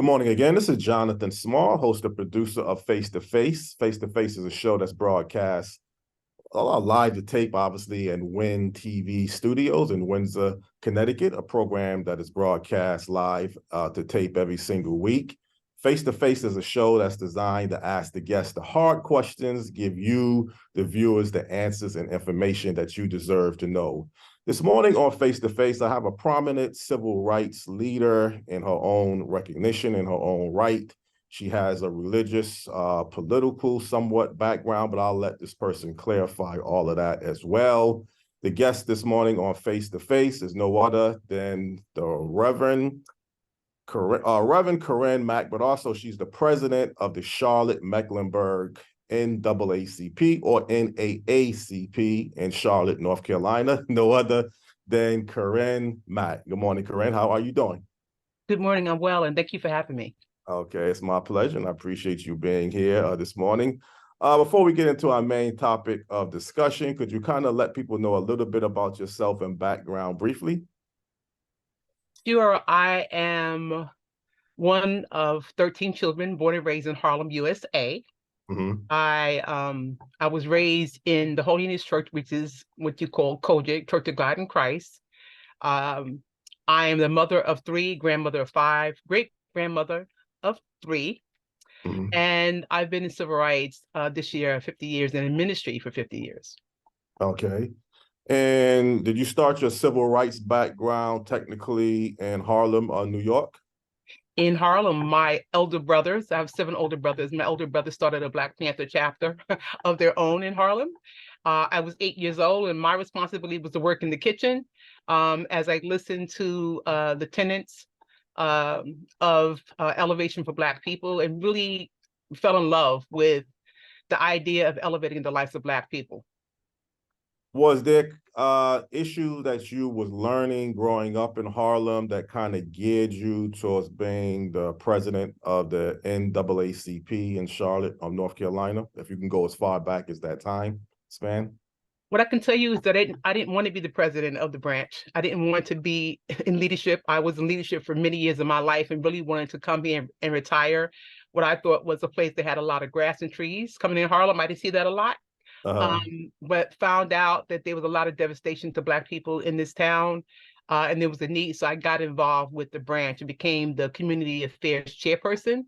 Good morning again. This is Jonathan Small, host and producer of Face to Face. Face to Face is a show that's broadcast live to tape, obviously, in Win TV Studios in Windsor, Connecticut, a program that is broadcast live to tape every single week. Face to Face is a show that's designed to ask the guests the hard questions, give you, the viewers, the answers and information that you deserve to know. This morning on Face to Face, I have a prominent civil rights leader in her own recognition, in her own right. She has a religious, political, somewhat background, but I'll let this person clarify all of that as well. The guest this morning on Face to Face is no other than the Reverend Corine Mack, but also she's the president of the Charlotte-Mecklenburg NAACP or NAACP in Charlotte, North Carolina. No other than Corine Mack. Good morning, Corine. How are you doing? Good morning. I'm well, and thank you for having me. Okay, it's my pleasure, and I appreciate you being here this morning. Before we get into our main topic of discussion, could you kind of let people know a little bit about yourself and background briefly? Sure. I am one of 13 children born and raised in Harlem, USA. Mm-hmm. I was raised in the Holiness Church, which is what you call COGIC, Church of God in Christ. I am the mother of three, grandmother of five, great-grandmother of three. Mm-hmm. And I've been in civil rights this year, 50 years, and in ministry for 50 years. Okay. And did you start your civil rights background technically in Harlem, New York? In Harlem, my elder brothers, I have 7 older brothers. My older brother started a Black Panther chapter of their own in Harlem. I was 8 years old, and my responsibility was to work in the kitchen as I listened to the tenets of elevation for Black people and really fell in love with the idea of elevating the lives of Black people. Was there issue that you was learning growing up in Harlem that kind of geared you towards being the president of the NAACP in Charlotte, North Carolina, if you can go as far back as that time span? What I can tell you is that I didn't want to be the president of the branch. I didn't want to be in leadership. I was in leadership for many years of my life and really wanted to come here and retire. What I thought was a place that had a lot of grass and trees. Coming in Harlem, I didn't see that a lot. But found out that there was a lot of devastation to Black people in this town, and there was a need. So I got involved with the branch and became the community affairs chairperson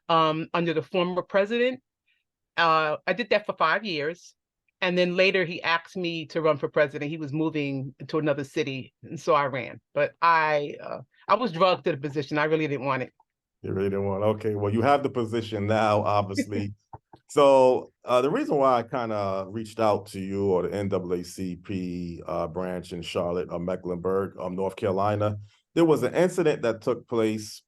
under the former president. I did that for 5 years. And then later he asked me to run for president. He was moving to another city, and so I ran. But I was drugged to the position. I really didn't want it. You really didn't want it. Okay, well, you have the position now, obviously. So the reason why I kind of reached out to you or the NAACP branch in Charlotte, Mecklenburg, North Carolina, there was an incident that took place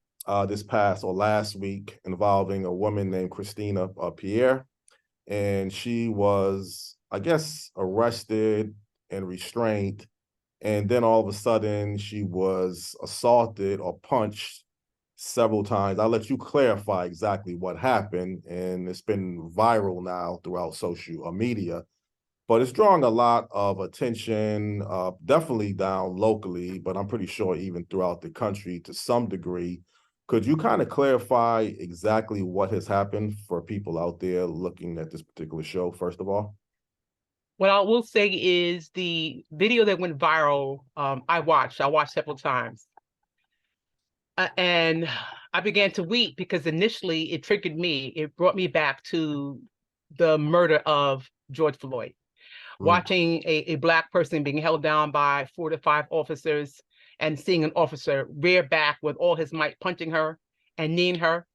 this past or last week involving a woman named Christina Pierre, and she was, I guess, arrested and restrained, and then all of a sudden she was assaulted or punched several times. I'll let you clarify exactly what happened, and it's been viral now throughout social media, but it's drawing a lot of attention, definitely down locally, but I'm pretty sure even throughout the country to some degree. Could you kind of clarify exactly what has happened for people out there looking at this particular show, first of all? What I will say is the video that went viral, I watched several times. And I began to weep because initially it triggered me. It brought me back to the murder of George Floyd. Watching a Black person being held down by 4 to 5 officers and seeing an officer rear back with all his might, punching her and kneeing her.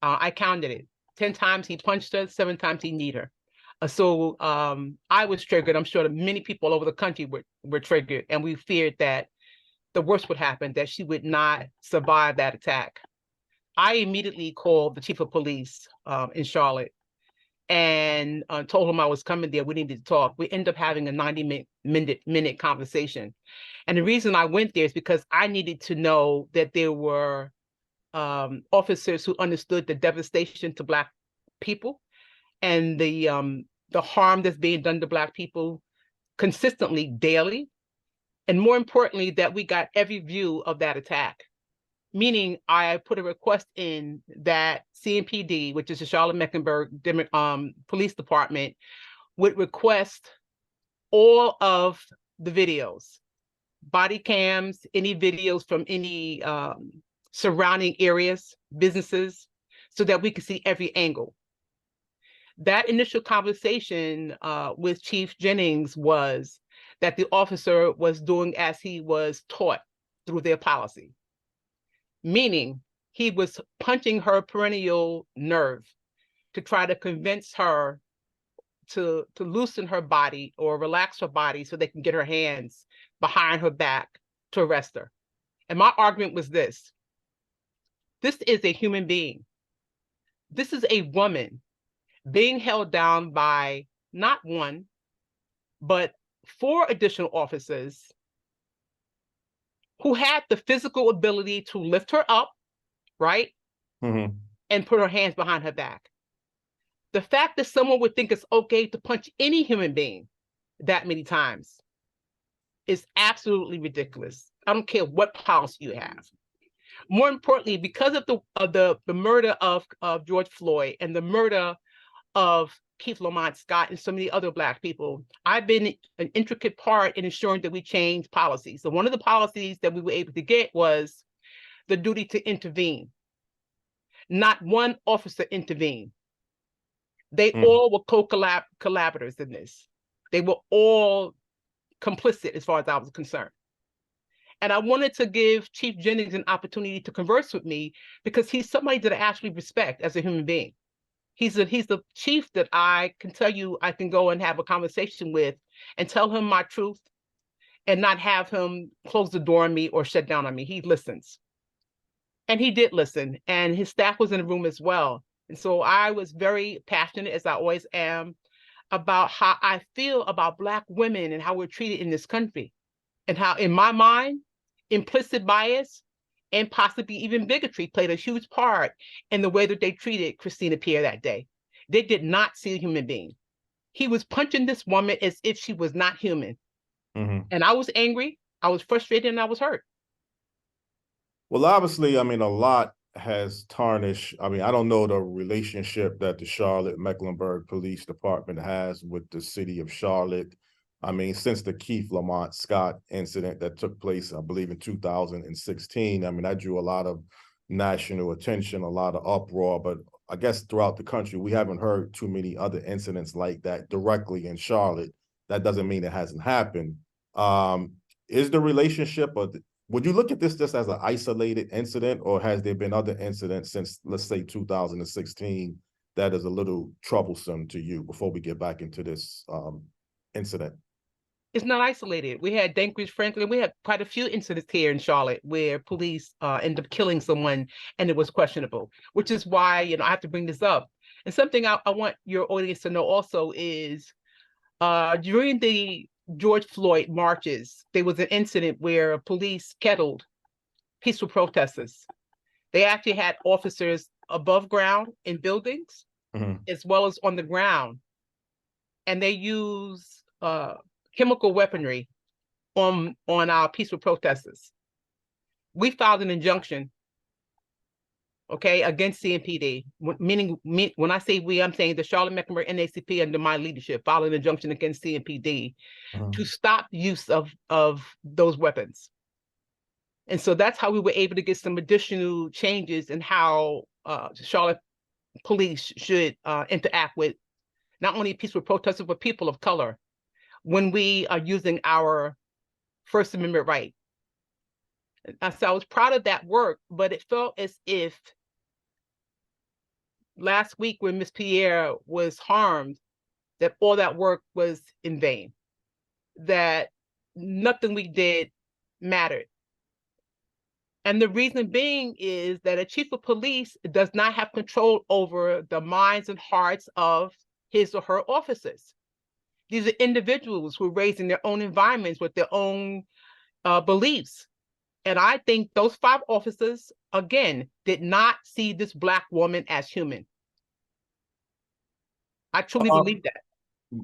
I counted it. 10 times he punched her, 7 times he kneed her. So I was triggered. I'm sure that many people all over the country were triggered, and we feared that the worst would happen, that she would not survive that attack. I immediately called the chief of police in Charlotte and told him I was coming there. We needed to talk. We ended up having a 90-minute conversation. And the reason I went there is because I needed to know that there were officers who understood the devastation to Black people and the harm that's being done to Black people consistently, daily. And more importantly, that we got every view of that attack. meaning I put a request in that CMPD, which is the Charlotte-Mecklenburg Police Department, would request all of the videos, body cams, any videos from any surrounding areas, businesses, so that we could see every angle. That initial conversation with Chief Jennings was that the officer was doing as he was taught through their policy, meaning he was punching her perennial nerve to try to convince her to loosen her body or relax her body so they can get her hands behind her back to arrest her. And my argument was this: this is a human being. This is a woman being held down by not one, but 4 additional officers who had the physical ability to lift her up, right? Mm-hmm. And put her hands behind her back. The fact that someone would think it's okay to punch any human being that many times is absolutely ridiculous. I don't care what policy you have. More importantly, because of the murder of George Floyd and the murder of Keith Lamont Scott and so many other Black people, I've been an intricate part in ensuring that we change policies. So one of the policies that we were able to get was the duty to intervene. Not one officer intervened. They all were co-collaborators in this. They were all complicit as far as I was concerned. And I wanted to give Chief Jennings an opportunity to converse with me because he's somebody that I actually respect as a human being. He's the chief that I can tell you I can go and have a conversation with and tell him my truth and not have him close the door on me or shut down on me. He listens. And he did listen, and his staff was in the room as well. And so I was very passionate, as I always am, about how I feel about Black women and how we're treated in this country, and how, in my mind, implicit bias and possibly even bigotry played a huge part in the way that they treated Christina Pierre that day. They did not see a human being. He was punching this woman as if she was not human. Mm-hmm. And I was angry, I was frustrated, and I was hurt. Well, obviously, I mean, a lot has tarnished. I mean, I don't know the relationship that the Charlotte Mecklenburg Police Department has with the city of Charlotte. I mean, since the Keith Lamont Scott incident that took place, I believe in 2016, I mean, that drew a lot of national attention, a lot of uproar, but I guess throughout the country, we haven't heard too many other incidents like that directly in Charlotte. That doesn't mean it hasn't happened. Is the relationship, or would you look at this just as an isolated incident, or has there been other incidents since, let's say, 2016 that is a little troublesome to you before we get back into this incident? It's not isolated. We had Dankridge Franklin. We had quite a few incidents here in Charlotte where police ended up killing someone and it was questionable, which is why, I have to bring this up. And something I want your audience to know also is during the George Floyd marches, there was an incident where police kettled peaceful protesters. They actually had officers above ground in buildings as well as on the ground. And they used chemical weaponry on our peaceful protesters. We filed an injunction, okay, against CMPD, meaning when I say we, I'm saying the Charlotte Mecklenburg NACP under my leadership filed an injunction against CMPD to stop use of those weapons. And so that's how we were able to get some additional changes in how Charlotte police should interact with not only peaceful protesters, but people of color when we are using our First Amendment right. So I was proud of that work, but it felt as if last week when Miss Pierre was harmed, that all that work was in vain, that nothing we did mattered. And the reason being is that a chief of police does not have control over the minds and hearts of his or her officers. These are individuals who are raised in their own environments with their own beliefs. And I think those 5 officers, again, did not see this Black woman as human. I truly believe that.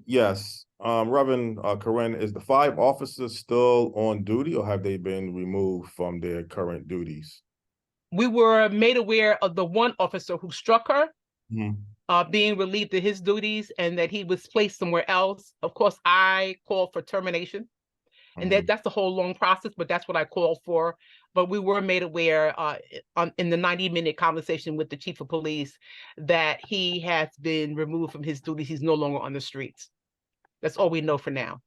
Yes. Reverend Corine, is the 5 officers still on duty, or have they been removed from their current duties? We were made aware of the one officer who struck her Mhm. being relieved of his duties and that he was placed somewhere else. Of course, I called for termination, and Mhm. that's a whole long process, but that's what I called for. But we were made aware in the 90-minute conversation with the chief of police that he has been removed from his duties. He's no longer on the streets. That's all we know for now.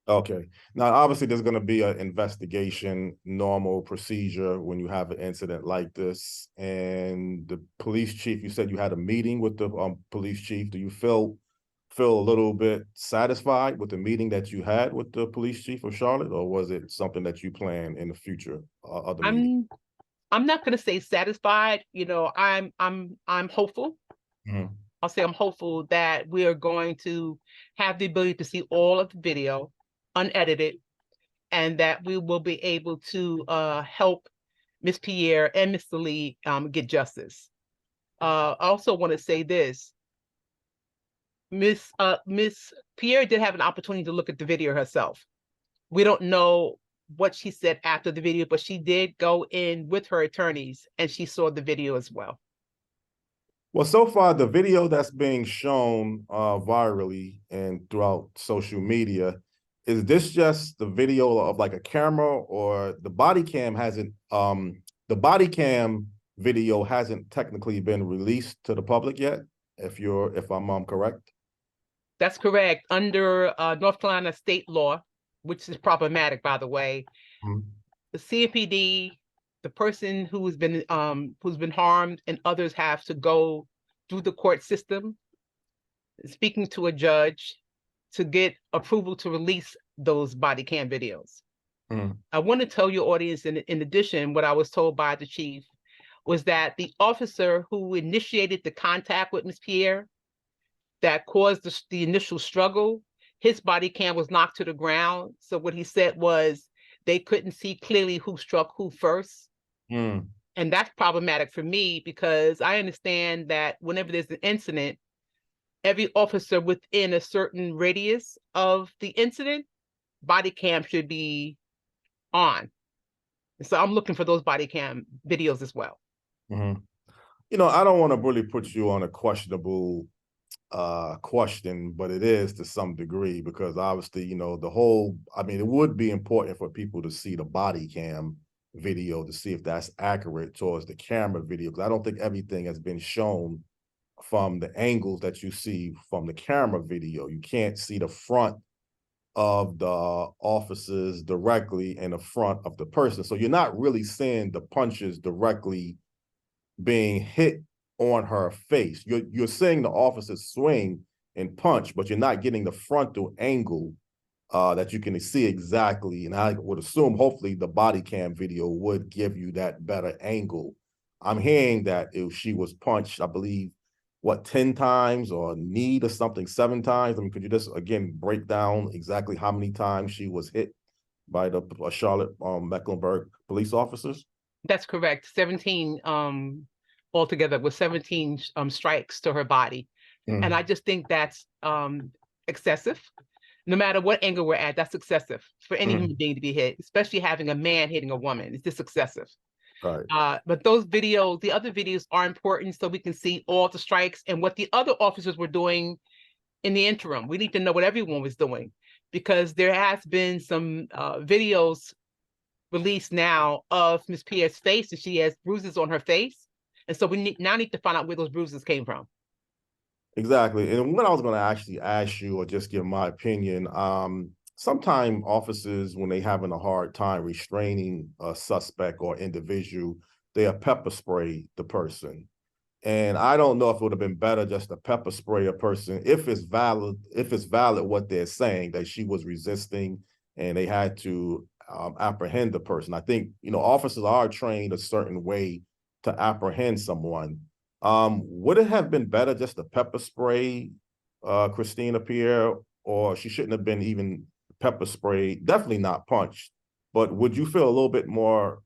Okay. Now, obviously, there's going to be an investigation, normal procedure when you have an incident like this. And the police chief, you said you had a meeting with the police chief. Do you feel a little bit satisfied with the meeting that you had with the police chief of Charlotte, or was it something that you plan in the future, other meetings? I'm not going to say satisfied. You know, I'm hopeful. Mhm. I'll say I'm hopeful that we are going to have the ability to see all of the video unedited, and that we will be able to help Miss Pierre and Mr. Lee get justice. I also want to say this. Miss Pierre did have an opportunity to look at the video herself. We don't know what she said after the video, but she did go in with her attorneys and she saw the video as well. Well, so far, the video that's being shown virally and throughout social media, is this just the video of like a camera, or the body cam hasn't, the body cam video hasn't technically been released to the public yet, if I'm correct? That's correct. Under North Carolina state law, which is problematic, by the way, Mhm. the CMPD, the person who's been harmed, and others have to go through the court system, speaking to a judge to get approval to release those body cam videos. Mhm. I want to tell your audience, in addition, what I was told by the chief was that the officer who initiated the contact with Ms. Pierre that caused the initial struggle, his body cam was knocked to the ground. So what he said was they couldn't see clearly who struck who first. Mhm. And that's problematic for me because I understand that whenever there's an incident, every officer within a certain radius of the incident, body cam should be on. So I'm looking for those body cam videos as well. Mhm. I don't want to really put you on a questionable question, but it is to some degree, because obviously, it would be important for people to see the body cam video to see if that's accurate towards the camera video, because I don't think everything has been shown from the angles that you see from the camera video. You can't see the front of the officers directly in the front of the person. So you're not really seeing the punches directly being hit on her face. You're seeing the officer swing and punch, but you're not getting the frontal angle that you can see exactly. And I would assume, hopefully, the body cam video would give you that better angle. I'm hearing that if she was punched, I believe, 10 times, or knee or something 7 times. I mean, could you just again break down exactly how many times she was hit by the Charlotte Mecklenburg police officers? That's correct. 17 altogether with 17 strikes to her body. And I just think that's excessive. No matter what angle we're at, that's excessive for any human being to be hit, especially having a man hitting a woman. It's just excessive. Right. But those videos, the other videos are important so we can see all the strikes and what the other officers were doing in the interim. We need to know what everyone was doing because there has been some videos released now of Miss Pierre's face, and she has bruises on her face. And so we now need to find out where those bruises came from. Exactly. And what I was going to actually ask you, or just give my opinion, sometimes officers, when they having a hard time restraining a suspect or individual, they pepper spray the person. And I don't know if it would have been better just to pepper spray a person if it's valid what they're saying, that she was resisting and they had to apprehend the person. I think, officers are trained a certain way to apprehend someone. Would it have been better just to pepper spray Christina Pierre, or she shouldn't have been even pepper sprayed? Definitely not punched. But would you feel a little bit more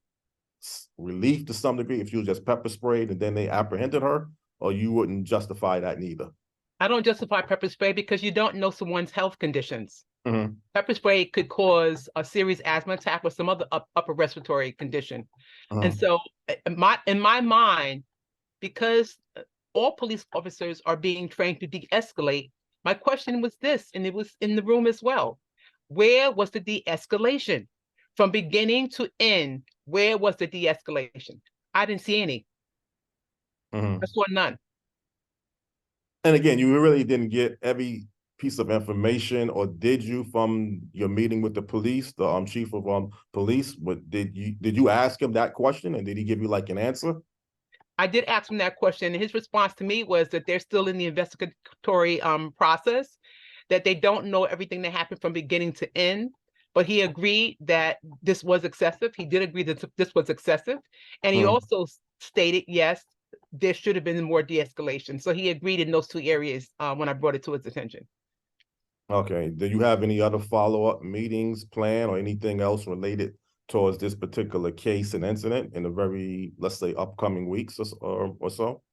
relief to some degree if you was just pepper sprayed and then they apprehended her, or you wouldn't justify that neither? I don't justify pepper spray because you don't know someone's health conditions. Mhm. Pepper spray could cause a serious asthma attack or some other upper respiratory condition. And Mhm. so, in my mind, because all police officers are being trained to de-escalate, my question was this, and it was in the room as well. Where was the de-escalation? From beginning to end, where was the de-escalation? I didn't see any. I Mhm. saw none. And again, you really didn't get every piece of information, or did you, from your meeting with the police, the chief of police? What did you ask him that question, and did he give you like an answer? I did ask him that question, and his response to me was that they're still in the investigatory process, that they don't know everything that happened from beginning to end. But he agreed that this was excessive. He did agree that this was excessive. And he Mhm. also stated, yes, there should have been more de-escalation. So he agreed in those two areas when I brought it to his attention. Okay. Do you have any other follow-up meetings planned, or anything else related towards this particular case and incident in the very, let's say, upcoming weeks, or so?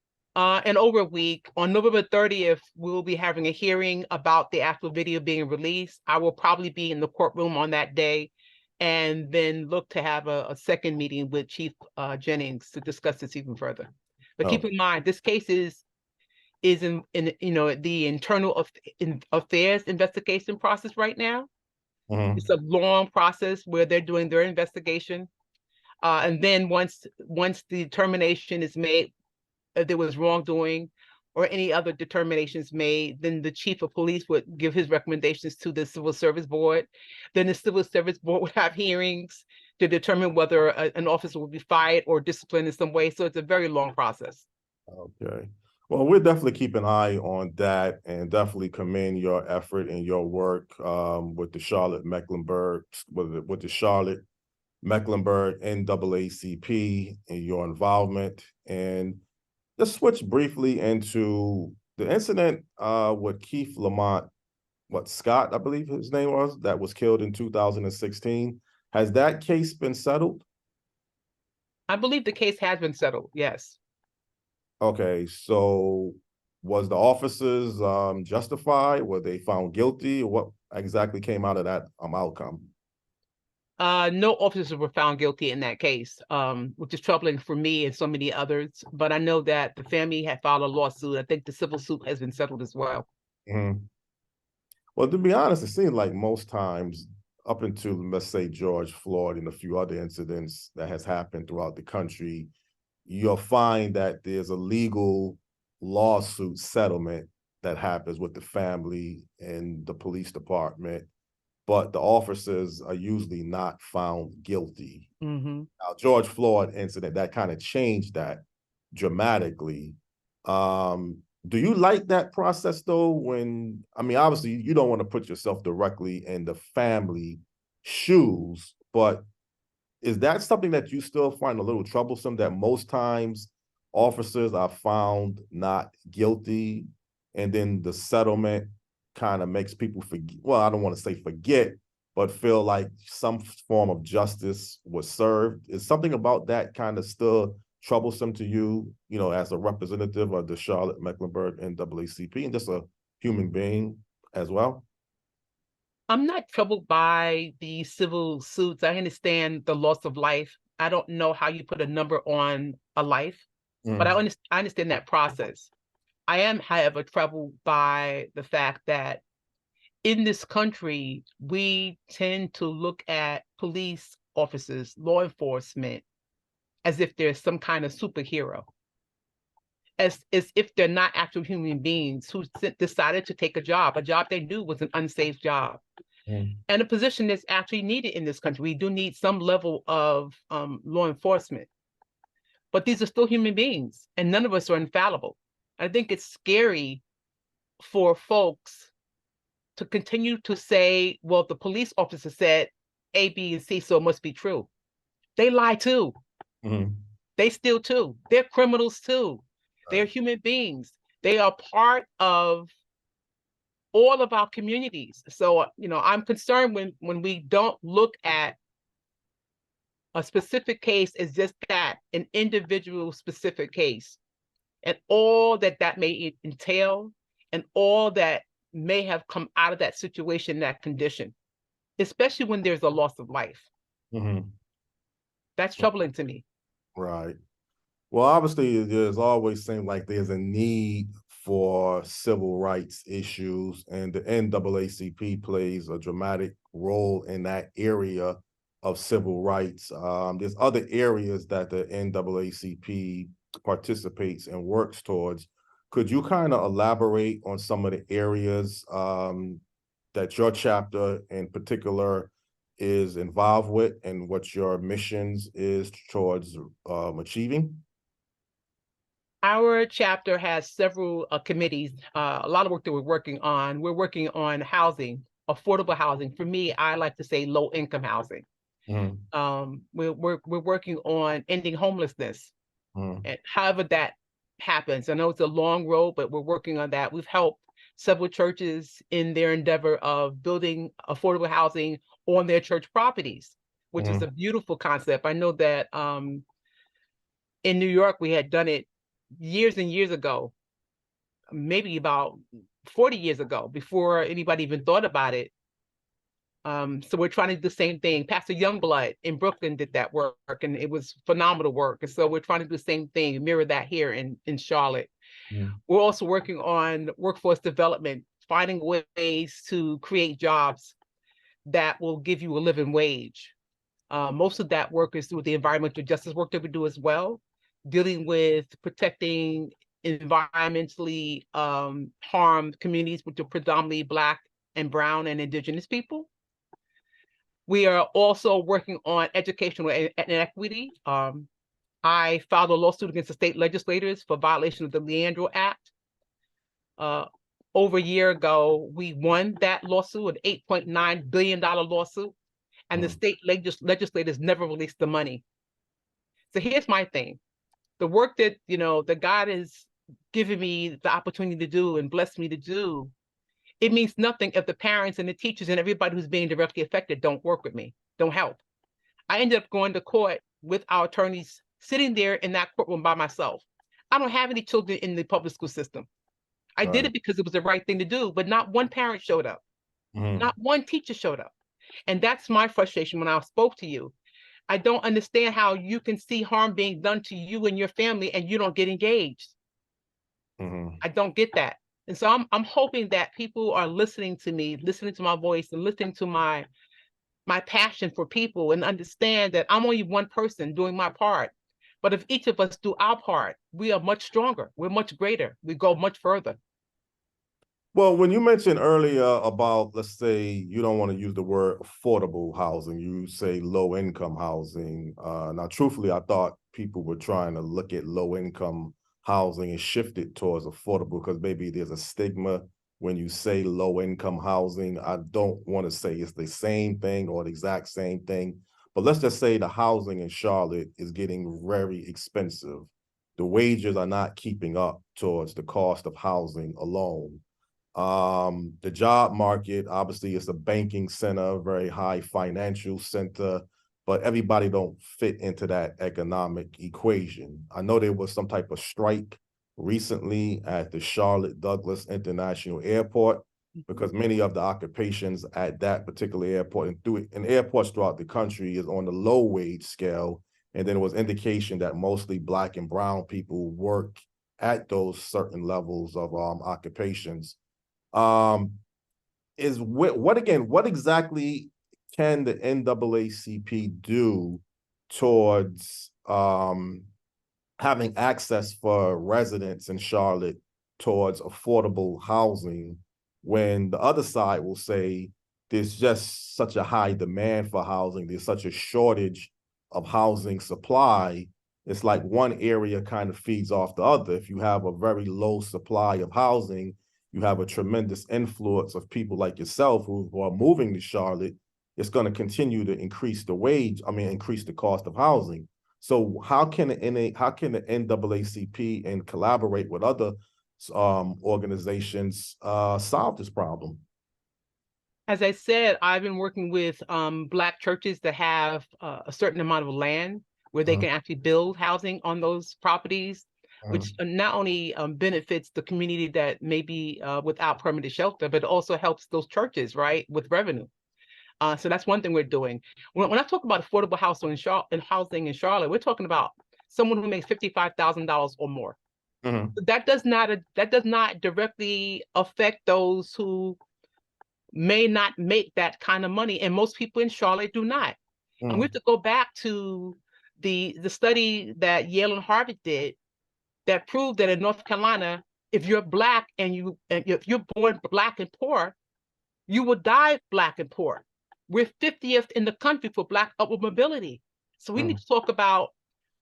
In over a week, on November 30th, we will be having a hearing about the actual video being released. I will probably be in the courtroom on that day, and then look to have a second meeting with Chief Jennings to discuss this even further. But keep Oh. in mind, this case is in the internal affairs investigation process right now. Mhm. It's a long process where they're doing their investigation, and then once the determination is made there was wrongdoing or any other determinations made, then the chief of police would give his recommendations to the civil service board. Then the civil service board would have hearings to determine whether an officer will be fired or disciplined in some way. So it's a very long process. Okay. Well, we'll definitely keep an eye on that, and definitely commend your effort and your work with the Charlotte Mecklenburg, with the Charlotte Mecklenburg NAACP, and your involvement. And let's switch briefly into the incident with Keith Lamont, what, Scott, I believe his name was, that was killed in 2016. Has that case been settled? I believe the case has been settled. Yes. Okay, so was the officers justified? Were they found guilty? What exactly came out of that outcome? No officers were found guilty in that case, which is troubling for me and so many others. But I know that the family had filed a lawsuit. I think the civil suit has been settled as well. Mhm. Well, to be honest, it seems like most times, up until, let's say, George Floyd and a few other incidents that has happened throughout the country, you'll find that there's a legal lawsuit settlement that happens with the family and the police department, but the officers are usually not found guilty. Mm-hmm. Now, George Floyd incident, that kind of changed that dramatically. Do you like that process though? When, I mean, obviously you don't want to put yourself directly in the family shoes, but is that something that you still find a little troublesome, that most times officers are found not guilty, and then the settlement kind of makes people forget, well, I don't want to say forget, but feel like some form of justice was served? Is something about that kind of still troublesome to you, as a representative of the Charlotte Mecklenburg NAACP and just a human being as well? I'm not troubled by the civil suits. I understand the loss of life. I don't know how you put a number on a life, but Mm. I understand that process. I am, however, troubled by the fact that in this country, we tend to look at police officers, law enforcement, as if they're some kind of superhero, as if they're not actual human beings who decided to take a job they knew was an unsafe job, Mm. and a position that's actually needed in this country. We do need some level of law enforcement, but these are still human beings, and none of us are infallible. I think it's scary for folks to continue to say, well, the police officer said A, B, and C, so it must be true. They lie too. Mm. They steal too. They're criminals too. They're Right. human beings. They are part of all of our communities. So, I'm concerned when we don't look at a specific case as just that, an individual specific case, and all that that may entail, and all that may have come out of that situation, that condition, especially when there's a loss of life. Mm-hmm. That's troubling to me. Right. Well, obviously, there's always seemed like there's a need for civil rights issues, and the NAACP plays a dramatic role in that area of civil rights. There's other areas that the NAACP participates and works towards. Could you kind of elaborate on some of the areas that your chapter in particular is involved with, and what your missions is towards achieving? Our chapter has several committees, a lot of work that we're working on. We're working on housing, affordable housing. For me, I like to say low income housing. Mm-hmm. We're working on ending homelessness, Mm-hmm. and however that happens. I know it's a long road, but we're working on that. We've helped several churches in their endeavor of building affordable housing on their church properties, which is Mm-hmm. a beautiful concept. I know that in New York, we had done it years and years ago, maybe about 40 years ago, before anybody even thought about it. So we're trying to do the same thing. Pastor Youngblood in Brooklyn did that work, and it was phenomenal work. And so we're trying to do the same thing, mirror that here in Charlotte. Mm-hmm. We're also working on workforce development, finding ways to create jobs that will give you a living wage. Most of that work is through the environmental justice work that we do as well, dealing with protecting environmentally harmed communities, which are predominantly Black and Brown and Indigenous people. We are also working on educational inequity. I filed a lawsuit against the state legislators for violation of the Leandro Act. Over a year ago, we won that lawsuit, an $8.9 billion lawsuit, and the state legislators never released the money. So here's my thing. The work that, that God has given me the opportunity to do and blessed me to do, it means nothing if the parents and the teachers and everybody who's being directly affected don't work with me, don't help. I ended up going to court with our attorneys, sitting there in that courtroom by myself. I don't have any children in the public school system. I did Right. it because it was the right thing to do, but not one parent showed up. Mm-hmm. Not one teacher showed up. And that's my frustration when I spoke to you. I don't understand how you can see harm being done to you and your family and you don't get engaged. Mm-hmm. I don't get that. And so I'm hoping that people are listening to me, listening to my voice, and listening to my passion for people, and understand that I'm only one person doing my part. But if each of us do our part, we are much stronger. We're much greater. We go much further. Well, when you mentioned earlier about, let's say, you don't want to use the word affordable housing, you say low income housing. Now, truthfully, I thought people were trying to look at low income housing and shift it towards affordable, because maybe there's a stigma when you say low income housing. I don't want to say it's the same thing or the exact same thing, but let's just say the housing in Charlotte is getting very expensive. The wages are not keeping up towards the cost of housing alone. The job market, obviously, is a banking center, very high financial center, but everybody don't fit into that economic equation. I know there was some type of strike recently at the Charlotte Douglas International Airport, because many of the occupations at that particular airport and airports throughout the country is on the low wage scale. And then it was indication that mostly Black and Brown people work at those certain levels of occupations. um is what exactly can the NAACP do towards having access for residents in Charlotte towards affordable housing, when the other side will say there's just such a high demand for housing, there's such a shortage of housing supply? It's like one area kind of feeds off the other. If you have a very low supply of housing, you have a tremendous influence of people like yourself who are moving to Charlotte. It's going to continue to increase increase the cost of housing. So how can the NAACP and collaborate with other organizations solve this problem? As I said, I've been working with Black churches that have a certain amount of land where they Uh, can actually build housing on those properties. which not only benefits the community that may be without permanent shelter, but also helps those churches, right, with revenue. So that's one thing we're doing. When I talk about affordable housing in Charlotte, we're talking about someone who makes $55,000 or more. That does not directly affect those who may not make that kind of money, and most people in Charlotte do not. And we have to go back to the study that Yale and Harvard did that proved that in North Carolina, if you're Black and if you're born Black and poor, you will die Black and poor. We're 50th in the country for Black upward mobility. So we need to talk about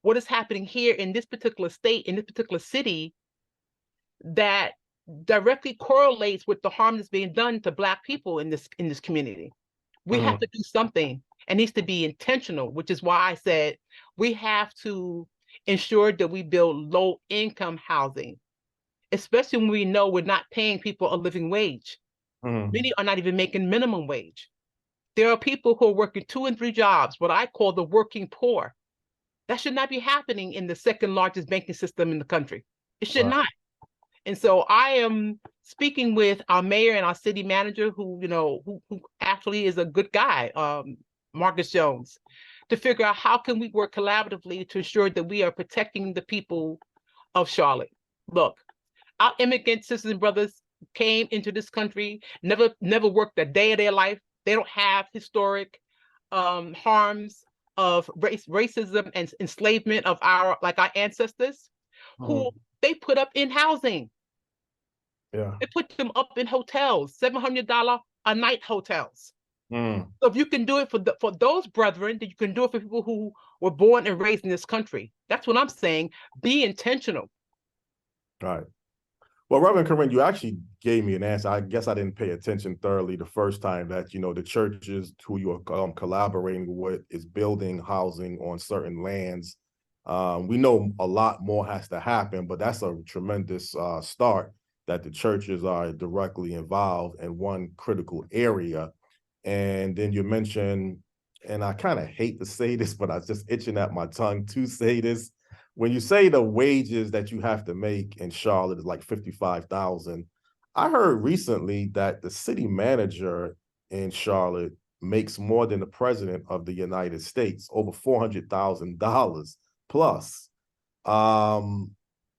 what is happening here in this particular state, in this particular city, that directly correlates with the harm that's being done to Black people in this community. We have to do something. It needs to be intentional, which is why I said we have to ensure that we build low-income housing, especially when we know we're not paying people a living wage. Many are not even making minimum wage. There are people who are working 2 and 3 jobs, what I call the working poor. That should not be happening in the second largest banking system in the country. It should not. And so I am speaking with our mayor and our city manager, who actually is a good guy, Marcus Jones, to figure out how can we work collaboratively to ensure that we are protecting the people of Charlotte. Look, our immigrant sisters and brothers came into this country, never worked a day of their life. They don't have historic harms of racism and enslavement of our ancestors, who they put up in housing. They put them up in hotels, $700 a night hotels. So if you can do it for those brethren, then you can do it for people who were born and raised in this country. That's what I'm saying. Be intentional. Right. Well, Reverend Corine, you actually gave me an answer. I guess I didn't pay attention thoroughly the first time that, the churches who you are collaborating with is building housing on certain lands. We know a lot more has to happen, but that's a tremendous start that the churches are directly involved in one critical area. And then you mentioned, and I kind of hate to say this, but I was just itching at my tongue to say this. When you say the wages that you have to make in Charlotte is like 55,000, I heard recently that the city manager in Charlotte makes more than the president of the United States, over $400,000 plus.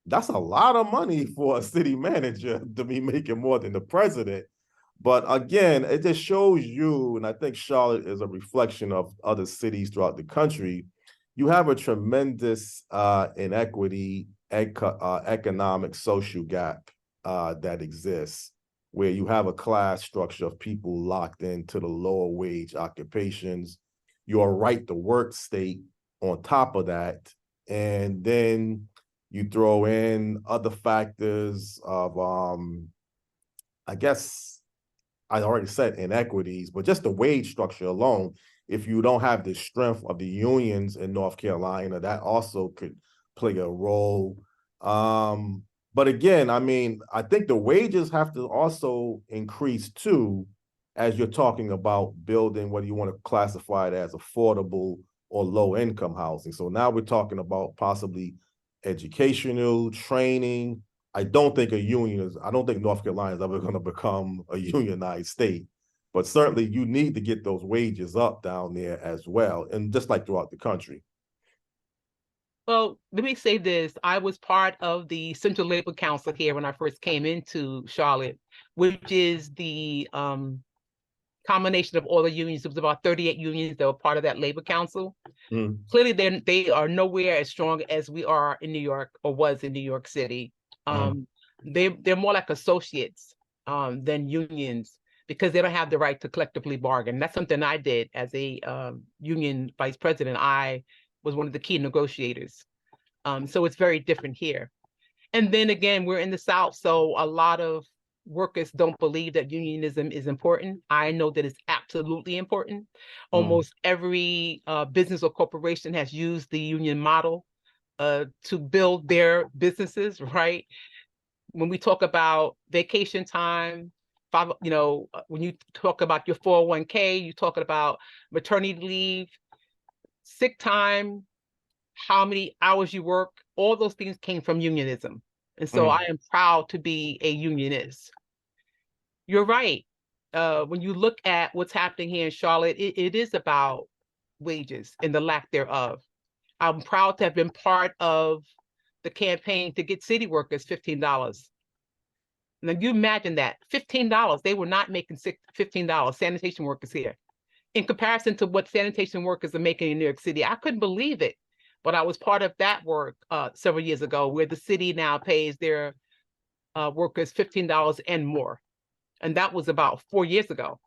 That's a lot of money for a city manager to be making more than the president. But again, it just shows you, and I think Charlotte is a reflection of other cities throughout the country, you have a tremendous inequity, economic, social gap that exists, where you have a class structure of people locked into the lower wage occupations, your right to work state on top of that, and then you throw in other factors of, I guess, I already said inequities, but just the wage structure alone, if you don't have the strength of the unions in North Carolina, that also could play a role. But again, I mean, I think the wages have to also increase too, as you're talking about building, whether you want to classify it as affordable or low income housing. So now we're talking about possibly educational training. I don't think North Carolina is ever going to become a unionized state, but certainly you need to get those wages up down there as well, and just like throughout the country. Well, let me say this. I was part of the Central Labor Council here when I first came into Charlotte, which is the combination of all the unions. It was about 38 unions that were part of that labor council. Clearly, they are nowhere as strong as we are in New York, or was in New York City. They're more like associates than unions, because they don't have the right to collectively bargain. That's something I did as a union vice president. I was one of the key negotiators. So it's very different here. And then again, we're in the South, so a lot of workers don't believe that unionism is important. I know that it's absolutely important. Almost every business or corporation has used the union model to build their businesses, right? When we talk about vacation time, when you talk about your 401k, you're talking about maternity leave, sick time, how many hours you work, all those things came from unionism. And so I am proud to be a unionist. You're right. When you look at what's happening here in Charlotte, it is about wages and the lack thereof. I'm proud to have been part of the campaign to get city workers $15. Now you imagine that $15, they were not making $15, sanitation workers here, in comparison to what sanitation workers are making in New York City. I couldn't believe it, but I was part of that work several years ago, where the city now pays their workers $15 and more. And that was about 4 years ago.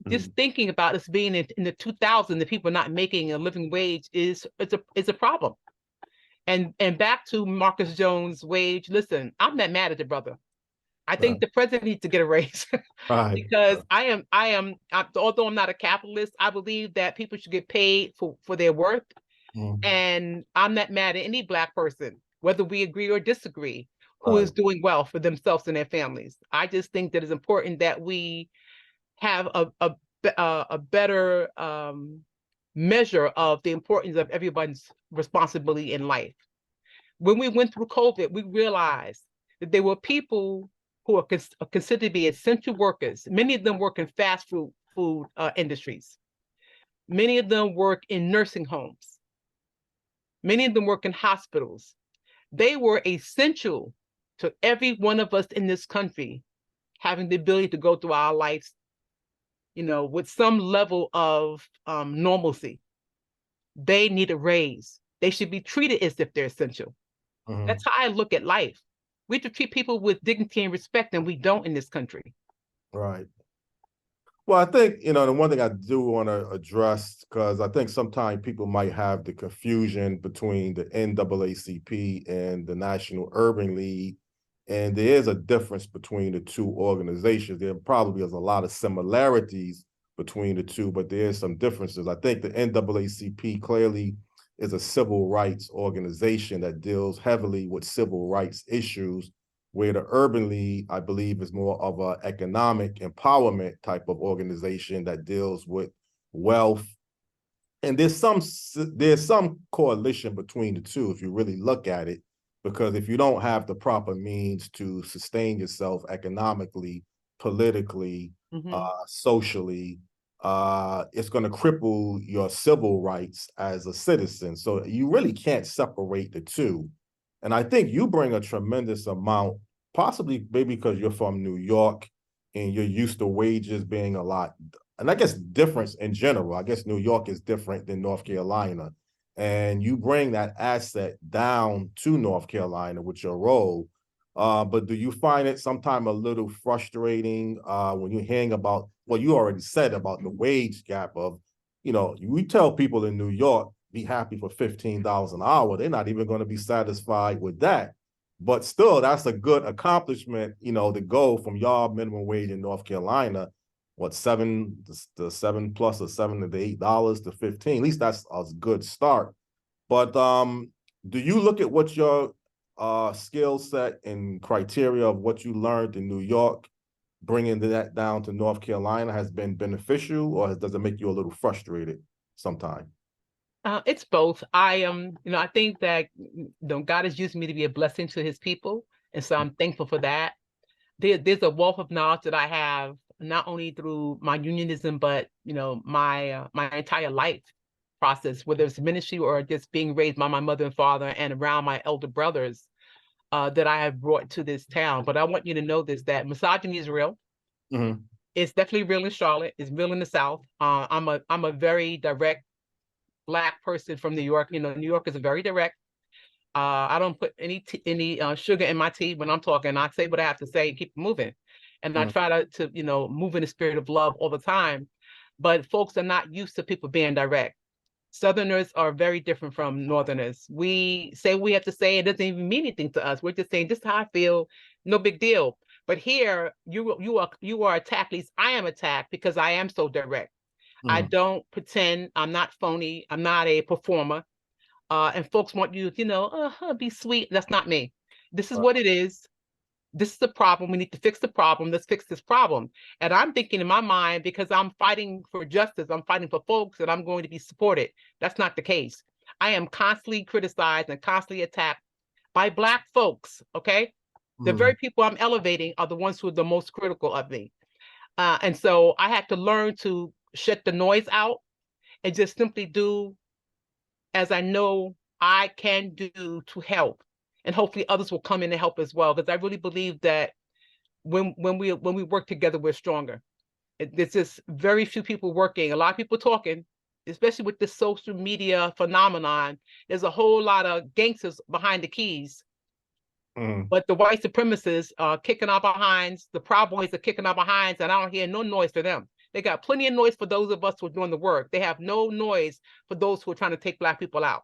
Just thinking about us being in the 2000s, the people not making a living wage is a problem. And back to Marcus Jones' wage. Listen, I'm not mad at the brother. I think the president needs to get a raise because although I'm not a capitalist, I believe that people should get paid for their worth. And I'm not mad at any Black person, whether we agree or disagree, who is doing well for themselves and their families. I just think that it's important that we have a better measure of the importance of everybody's responsibility in life. When we went through COVID, we realized that there were people who are considered to be essential workers. Many of them work in fast food industries. Many of them work in nursing homes. Many of them work in hospitals. They were essential to every one of us in this country having the ability to go through our lives, with some level of normalcy. They need a raise. They should be treated as if they're essential. That's how I look at life. We have to treat people with dignity and respect, and we don't in this country. Right. Well, I think, the one thing I do want to address, because I think sometimes people might have the confusion between the NAACP and the National Urban League, and there is a difference between the two organizations. There probably is a lot of similarities between the two, but there is some differences. I think the NAACP clearly is a civil rights organization that deals heavily with civil rights issues, where the Urban League, I believe, is more of an economic empowerment type of organization that deals with wealth. And there's some coalition between the two, if you really look at it, because if you don't have the proper means to sustain yourself economically, politically, socially, it's going to cripple your civil rights as a citizen. So you really can't separate the two. And I think you bring a tremendous amount, possibly maybe because you're from New York and you're used to wages being a lot, and I guess difference in general. I guess New York is different than North Carolina. And you bring that asset down to North Carolina with your role. But do you find it sometimes a little frustrating when you're hearing about, well, you already said about the wage gap of, we tell people in New York, be happy for $15 an hour. They're not even going to be satisfied with that. But still, that's a good accomplishment, to go from your minimum wage in North Carolina, what, $7 to $7 plus or $7 to $8 to 15. At least that's a good start. But do you look at what your skill set and criteria of what you learned in New York, bringing that down to North Carolina, has been beneficial, or does it make you a little frustrated sometimes? It's both. I think that God has used me to be a blessing to His people, and so I'm thankful for that. There's a wealth of knowledge that I have, not only through my unionism, but my entire life process, whether it's ministry or just being raised by my mother and father and around my elder brothers, that I have brought to this town. But I want you to know this: that misogyny is real. It's definitely real in Charlotte. It's real in the South. I'm a very direct Black person from New York. New York is very direct. I don't put any sugar in my tea when I'm talking. I say what I have to say and keep moving. And I try to move in the spirit of love all the time. But folks are not used to people being direct. Southerners are very different from Northerners. We say what we have to say. It doesn't even mean anything to us. We're just saying, this is how I feel. No big deal. But here, you are attacked. At least I am attacked because I am so direct. I don't pretend. I'm not phony. I'm not a performer. And folks want you, be sweet. That's not me. This is what it is. This is the problem. We need to fix the problem. Let's fix this problem. And I'm thinking in my mind, because I'm fighting for justice, I'm fighting for folks, and I'm going to be supported. That's not the case. I am constantly criticized and constantly attacked by Black folks, okay? The very people I'm elevating are the ones who are the most critical of me. And so I had to learn to shut the noise out and just simply do as I know I can do to help. And hopefully others will come in and help as well. Because I really believe that when we work together, we're stronger. There's just very few people working, a lot of people talking, especially with this social media phenomenon. There's a whole lot of gangsters behind the keys. But the white supremacists are kicking our behinds. The Proud Boys are kicking our behinds, and I don't hear no noise for them. They got plenty of noise for those of us who are doing the work. They have no noise for those who are trying to take Black people out.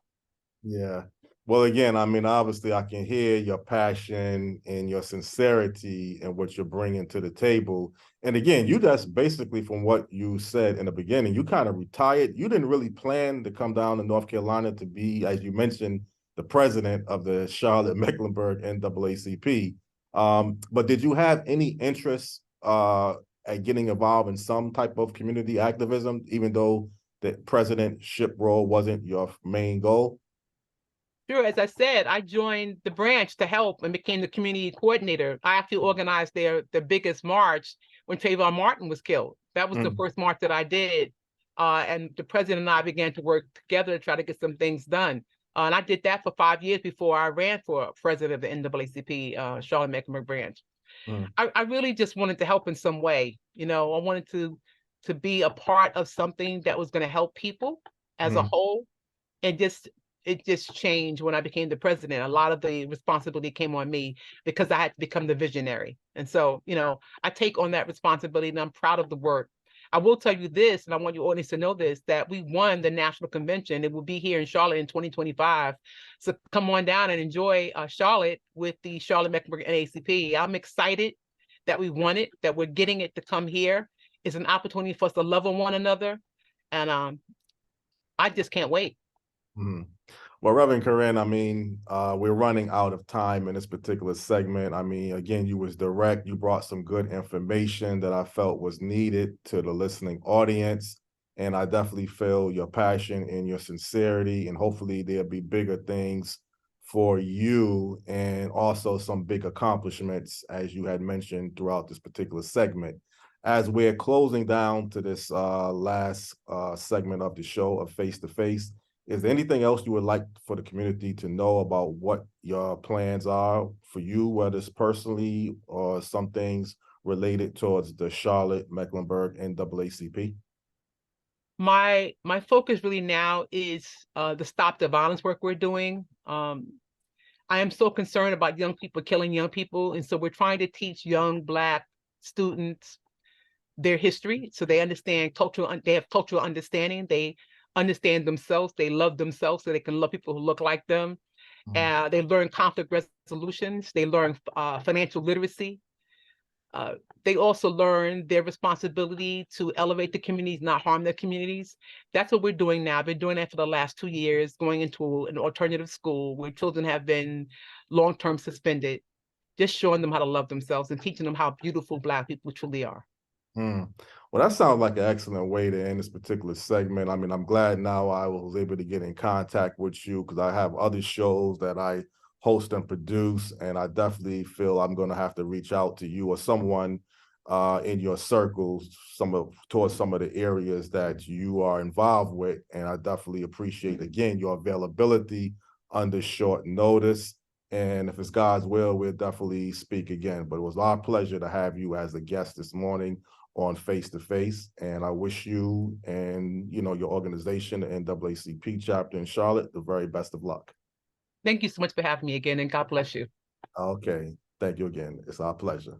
Yeah. Well, again, I mean, obviously, I can hear your passion and your sincerity and what you're bringing to the table. And again, you just basically, from what you said in the beginning, you kind of retired. You didn't really plan to come down to North Carolina to be, as you mentioned, the president of the Charlotte Mecklenburg NAACP. But did you have any interest at getting involved in some type of community activism, even though the presidentship role wasn't your main goal? Sure, as I said, I joined the branch to help and became the community coordinator. I actually organized the biggest march when Trayvon Martin was killed. That was the first march that I did. And the president and I began to work together to try to get some things done. And I did that for 5 years before I ran for president of the NAACP, Charlotte Mecklenburg branch. I really just wanted to help in some way. You know, I wanted to be a part of something that was going to help people as a whole. And it just changed when I became the president. A lot of the responsibility came on me because I had to become the visionary. And so, you know, I take on that responsibility and I'm proud of the work. I will tell you this, and I want your audience to know this, that we won the national convention. It will be here in Charlotte in 2025. So come on down and enjoy Charlotte with the Charlotte Mecklenburg NAACP. I'm excited that we won it, that we're getting it to come here. It's an opportunity for us to love on one another. And I just can't wait. Well, Reverend Corine, I mean, we're running out of time in this particular segment. I mean, again, you was direct. You brought some good information that I felt was needed to the listening audience. And I definitely feel your passion and your sincerity. And hopefully there'll be bigger things for you and also some big accomplishments, as you had mentioned throughout this particular segment. As we're closing down to this last segment of the show of Face to Face, is there anything else you would like for the community to know about what your plans are for you, whether it's personally or some things related towards the Charlotte Mecklenburg NAACP? My focus really now is the Stop the Violence work we're doing. I am so concerned about young people killing young people. And so we're trying to teach young Black students their history so they understand they have cultural understanding. They understand themselves, they love themselves so they can love people who look like them. They learn conflict resolutions, they learn financial literacy. They also learn their responsibility to elevate the communities, not harm their communities. That's what we're doing now. I've been doing that for the last 2 years, going into an alternative school where children have been long-term suspended, just showing them how to love themselves and teaching them how beautiful Black people truly are. Well, that sounds like an excellent way to end this particular segment. I mean, I'm glad now I was able to get in contact with you because I have other shows that I host and produce, and I definitely feel I'm going to have to reach out to you or someone in your circles, towards some of the areas that you are involved with. And I definitely appreciate, again, your availability under short notice. And if it's God's will, we'll definitely speak again. But it was our pleasure to have you as a guest this morning on Face to Face. And I wish you and, you know, your organization, the NAACP chapter in Charlotte, the very best of luck. Thank you so much for having me again, and God bless you. Okay. Thank you again. It's our pleasure.